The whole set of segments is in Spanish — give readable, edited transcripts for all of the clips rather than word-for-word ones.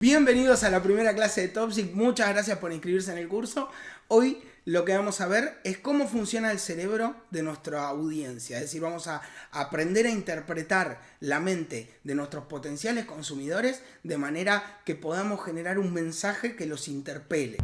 Bienvenidos a la primera clase de Topsic, muchas gracias por inscribirse en el curso. Hoy lo que vamos a ver es cómo funciona el cerebro de nuestra audiencia, es decir, vamos a aprender a interpretar la mente de nuestros potenciales consumidores de manera que podamos generar un mensaje que los interpele.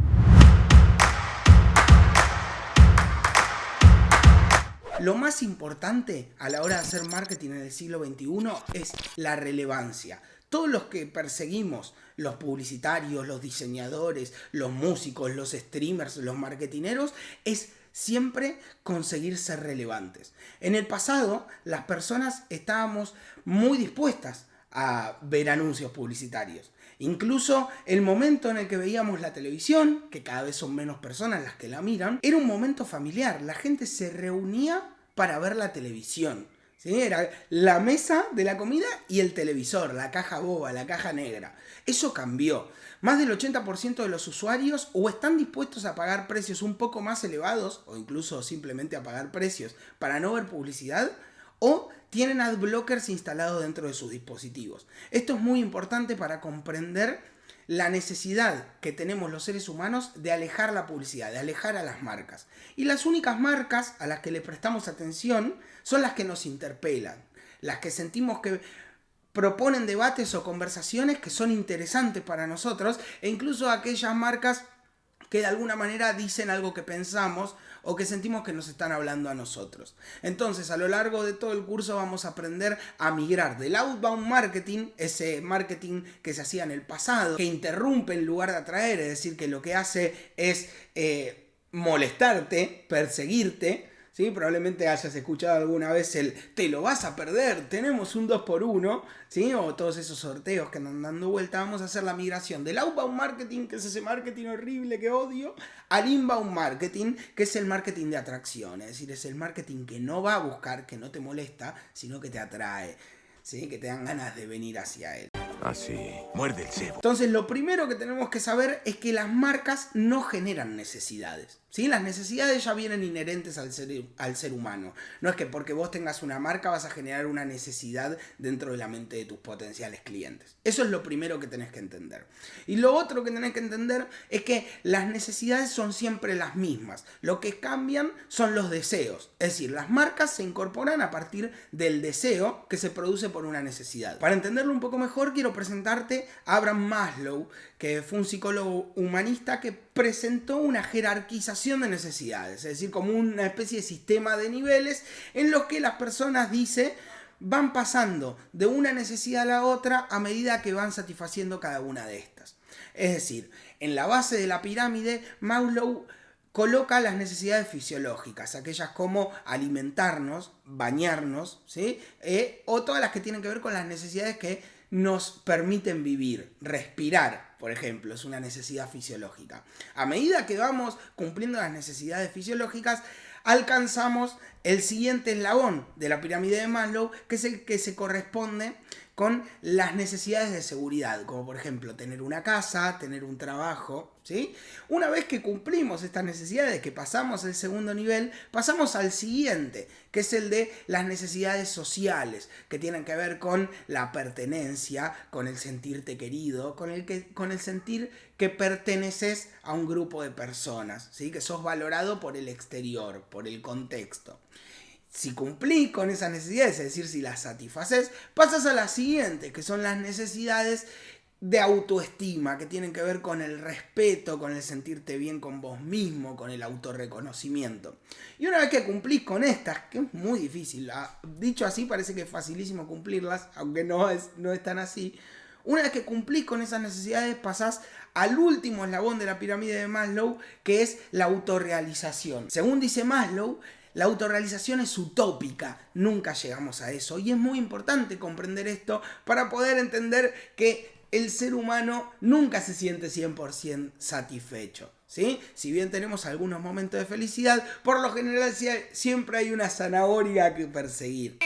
Lo más importante a la hora de hacer marketing en el siglo XXI es la relevancia. Todos los que perseguimos, los publicitarios, los diseñadores, los músicos, los streamers, los marketineros, es siempre conseguir ser relevantes. En el pasado, las personas estábamos muy dispuestas a ver anuncios publicitarios. Incluso el momento en el que veíamos la televisión, que cada vez son menos personas las que la miran, era un momento familiar. La gente se reunía para ver la televisión. ¿Sí? Era la mesa de la comida y el televisor, la caja boba, la caja negra. Eso cambió. Más del 80% de los usuarios o están dispuestos a pagar precios un poco más elevados, o incluso simplemente a pagar precios para no ver publicidad, o tienen adblockers instalados dentro de sus dispositivos. Esto es muy importante para comprender la necesidad que tenemos los seres humanos de alejar la publicidad, de alejar a las marcas. Y las únicas marcas a las que le prestamos atención son las que nos interpelan, las que sentimos que proponen debates o conversaciones que son interesantes para nosotros, e incluso aquellas marcas que de alguna manera dicen algo que pensamos o que sentimos que nos están hablando a nosotros. Entonces, a lo largo de todo el curso vamos a aprender a migrar del outbound marketing, ese marketing que se hacía en el pasado, que interrumpe en lugar de atraer, es decir, que lo que hace es molestarte, perseguirte. ¿Sí? Probablemente hayas escuchado alguna vez el "te lo vas a perder, tenemos un 2x1", ¿sí? O todos esos sorteos que andan dando vuelta. Vamos a hacer la migración del outbound marketing, que es ese marketing horrible que odio, al inbound marketing, que es el marketing de atracción. Es decir, es el marketing que no va a buscar, que no te molesta, sino que te atrae, ¿sí? Que te dan ganas de venir hacia él. Así, muerde el cebo. Entonces, lo primero que tenemos que saber es que las marcas no generan necesidades. ¿Sí? Las necesidades ya vienen inherentes al ser humano. No es que porque vos tengas una marca vas a generar una necesidad dentro de la mente de tus potenciales clientes. Eso es lo primero que tenés que entender. Y lo otro que tenés que entender es que las necesidades son siempre las mismas. Lo que cambian son los deseos. Es decir, las marcas se incorporan a partir del deseo que se produce por una necesidad. Para entenderlo un poco mejor, quiero presentarte a Abraham Maslow, que fue un psicólogo humanista que presentó una jerarquización de necesidades, es decir, como una especie de sistema de niveles en los que las personas, dice, van pasando de una necesidad a la otra a medida que van satisfaciendo cada una de estas. Es decir, en la base de la pirámide, Maslow coloca las necesidades fisiológicas, aquellas como alimentarnos, bañarnos, ¿sí? O todas las que tienen que ver con las necesidades que nos permiten vivir. Respirar, por ejemplo, es una necesidad fisiológica. A medida que vamos cumpliendo las necesidades fisiológicas, alcanzamos el siguiente eslabón de la pirámide de Maslow, que es el que se corresponde con las necesidades de seguridad, como por ejemplo tener una casa, tener un trabajo, ¿sí? Una vez que cumplimos estas necesidades, que pasamos el segundo nivel, pasamos al siguiente, que es el de las necesidades sociales, que tienen que ver con la pertenencia, con el sentirte querido, con el sentir que perteneces a un grupo de personas, ¿sí? Que sos valorado por el exterior, por el contexto. Si cumplís con esas necesidades, es decir, si las satisfaces, pasas a las siguientes, que son las necesidades de autoestima, que tienen que ver con el respeto, con el sentirte bien con vos mismo, con el autorreconocimiento. Y una vez que cumplís con estas, que es muy difícil, dicho así parece que es facilísimo cumplirlas, aunque no es tan así. Una vez que cumplís con esas necesidades, pasás al último eslabón de la pirámide de Maslow, que es la autorrealización. Según dice Maslow, la autorrealización es utópica, nunca llegamos a eso. Y es muy importante comprender esto para poder entender que el ser humano nunca se siente 100% satisfecho, ¿sí? Si bien tenemos algunos momentos de felicidad, por lo general siempre hay una zanahoria que perseguir.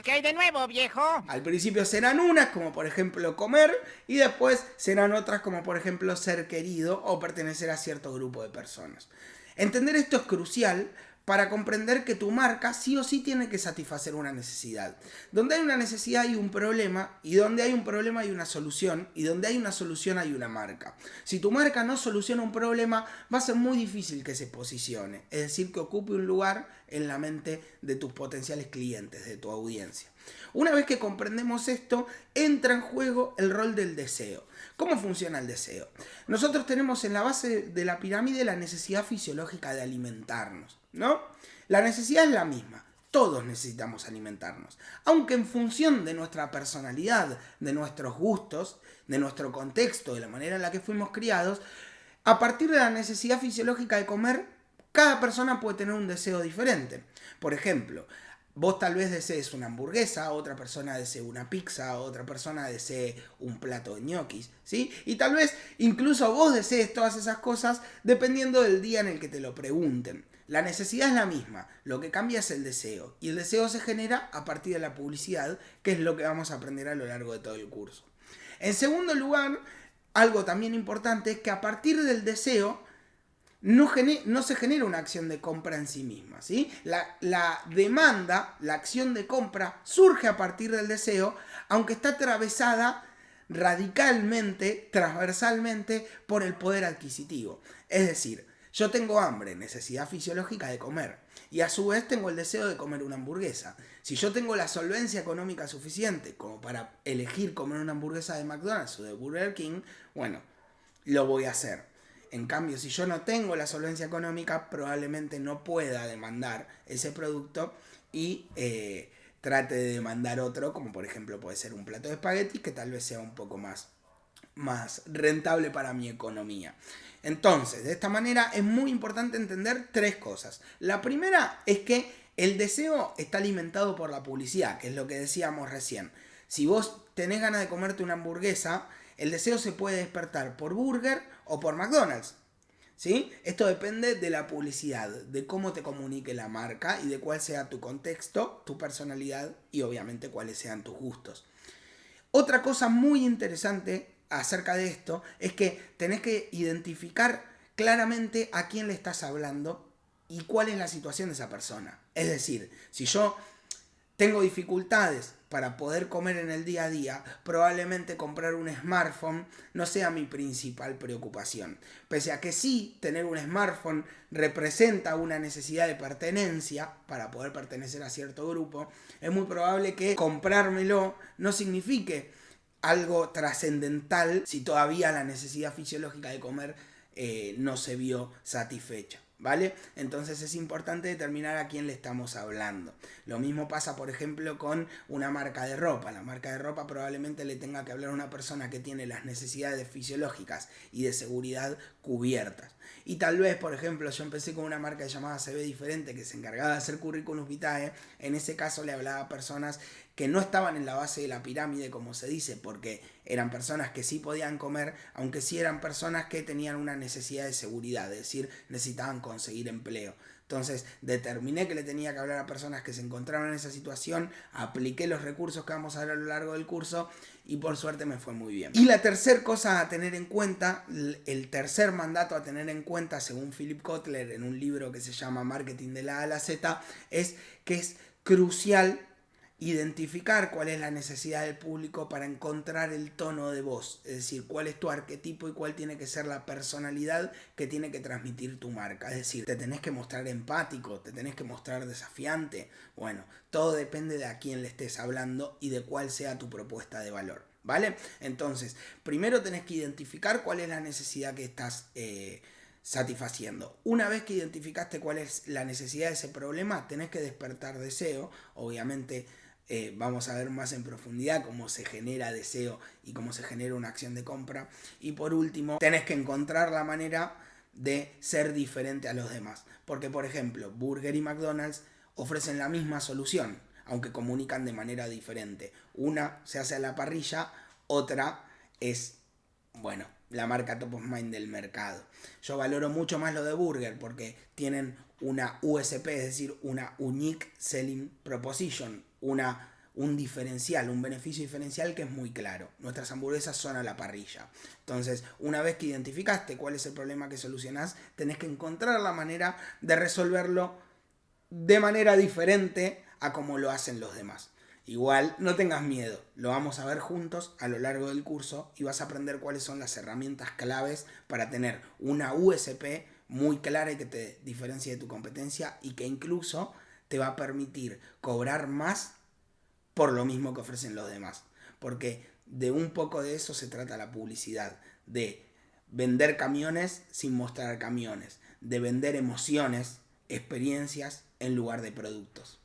¿Qué hay de nuevo, viejo? Al principio serán unas, como por ejemplo comer, y después serán otras, como por ejemplo ser querido o pertenecer a cierto grupo de personas. Entender esto es crucial para comprender que tu marca sí o sí tiene que satisfacer una necesidad. Donde hay una necesidad hay un problema, y donde hay un problema hay una solución, y donde hay una solución hay una marca. Si tu marca no soluciona un problema, va a ser muy difícil que se posicione, es decir, que ocupe un lugar en la mente de tus potenciales clientes, de tu audiencia. Una vez que comprendemos esto, entra en juego el rol del deseo. ¿Cómo funciona el deseo? Nosotros tenemos en la base de la pirámide la necesidad fisiológica de alimentarnos, ¿no? La necesidad es la misma. Todos necesitamos alimentarnos. Aunque en función de nuestra personalidad, de nuestros gustos, de nuestro contexto, de la manera en la que fuimos criados, a partir de la necesidad fisiológica de comer, cada persona puede tener un deseo diferente. Por ejemplo, vos tal vez desees una hamburguesa, otra persona desee una pizza, otra persona desee un plato de ñoquis, ¿sí? Y tal vez incluso vos desees todas esas cosas dependiendo del día en el que te lo pregunten. La necesidad es la misma, lo que cambia es el deseo. Y el deseo se genera a partir de la publicidad, que es lo que vamos a aprender a lo largo de todo el curso. En segundo lugar, algo también importante es que a partir del deseo no se genera una acción de compra en sí misma, ¿sí? La demanda, la acción de compra, surge a partir del deseo, aunque está atravesada radicalmente, transversalmente, por el poder adquisitivo. Es decir, yo tengo hambre, necesidad fisiológica de comer, y a su vez tengo el deseo de comer una hamburguesa. Si yo tengo la solvencia económica suficiente como para elegir comer una hamburguesa de McDonald's o de Burger King, bueno, lo voy a hacer. En cambio, si yo no tengo la solvencia económica, probablemente no pueda demandar ese producto y trate de demandar otro, como por ejemplo puede ser un plato de espaguetis, que tal vez sea un poco más rentable para mi economía. Entonces, de esta manera es muy importante entender tres cosas. La primera es que el deseo está alimentado por la publicidad, que es lo que decíamos recién. Si vos tenés ganas de comerte una hamburguesa, el deseo se puede despertar por Burger o por McDonald's, ¿sí? Esto depende de la publicidad, de cómo te comunique la marca y de cuál sea tu contexto, tu personalidad y obviamente cuáles sean tus gustos. Otra cosa muy interesante acerca de esto es que tenés que identificar claramente a quién le estás hablando y cuál es la situación de esa persona. Es decir, si yo tengo dificultades para poder comer en el día a día, probablemente comprar un smartphone no sea mi principal preocupación. Pese a que sí, tener un smartphone representa una necesidad de pertenencia para poder pertenecer a cierto grupo, es muy probable que comprármelo no signifique algo trascendental si todavía la necesidad fisiológica de comer no se vio satisfecha. ¿Vale? Entonces es importante determinar a quién le estamos hablando. Lo mismo pasa, por ejemplo, con una marca de ropa. La marca de ropa probablemente le tenga que hablar a una persona que tiene las necesidades fisiológicas y de seguridad cubiertas. Y tal vez, por ejemplo, yo empecé con una marca llamada Se Ve Diferente, que se encargaba de hacer currículum vitae. En ese caso le hablaba a personas que no estaban en la base de la pirámide, como se dice, porque eran personas que sí podían comer, aunque sí eran personas que tenían una necesidad de seguridad, es decir, necesitaban conseguir empleo. Entonces determiné que le tenía que hablar a personas que se encontraban en esa situación, apliqué los recursos que vamos a ver a lo largo del curso y por suerte me fue muy bien. Y la tercera cosa a tener en cuenta, el tercer mandato a tener en cuenta según Philip Kotler en un libro que se llama Marketing de la A a la Z, es que es crucial identificar cuál es la necesidad del público para encontrar el tono de voz, es decir, cuál es tu arquetipo y cuál tiene que ser la personalidad que tiene que transmitir tu marca. Es decir, te tenés que mostrar empático, te tenés que mostrar desafiante. Bueno, todo depende de a quién le estés hablando y de cuál sea tu propuesta de valor, ¿vale? Entonces, primero tenés que identificar cuál es la necesidad que estás satisfaciendo. Una vez que identificaste cuál es la necesidad de ese problema, tenés que despertar deseo, obviamente. Vamos a ver más en profundidad cómo se genera deseo y cómo se genera una acción de compra. Y por último, tenés que encontrar la manera de ser diferente a los demás. Porque, por ejemplo, Burger y McDonald's ofrecen la misma solución, aunque comunican de manera diferente. Una se hace a la parrilla, otra es, bueno, la marca top of mind del mercado. Yo valoro mucho más lo de Burger porque tienen una USP, es decir, una Unique Selling Proposition, un diferencial, un beneficio diferencial que es muy claro. Nuestras hamburguesas son a la parrilla. Entonces, una vez que identificaste cuál es el problema que solucionás, tenés que encontrar la manera de resolverlo de manera diferente a como lo hacen los demás. Igual, no tengas miedo, lo vamos a ver juntos a lo largo del curso y vas a aprender cuáles son las herramientas claves para tener una USP muy clara y que te diferencie de tu competencia y que incluso te va a permitir cobrar más por lo mismo que ofrecen los demás. Porque de un poco de eso se trata la publicidad, de vender camiones sin mostrar camiones, de vender emociones, experiencias en lugar de productos.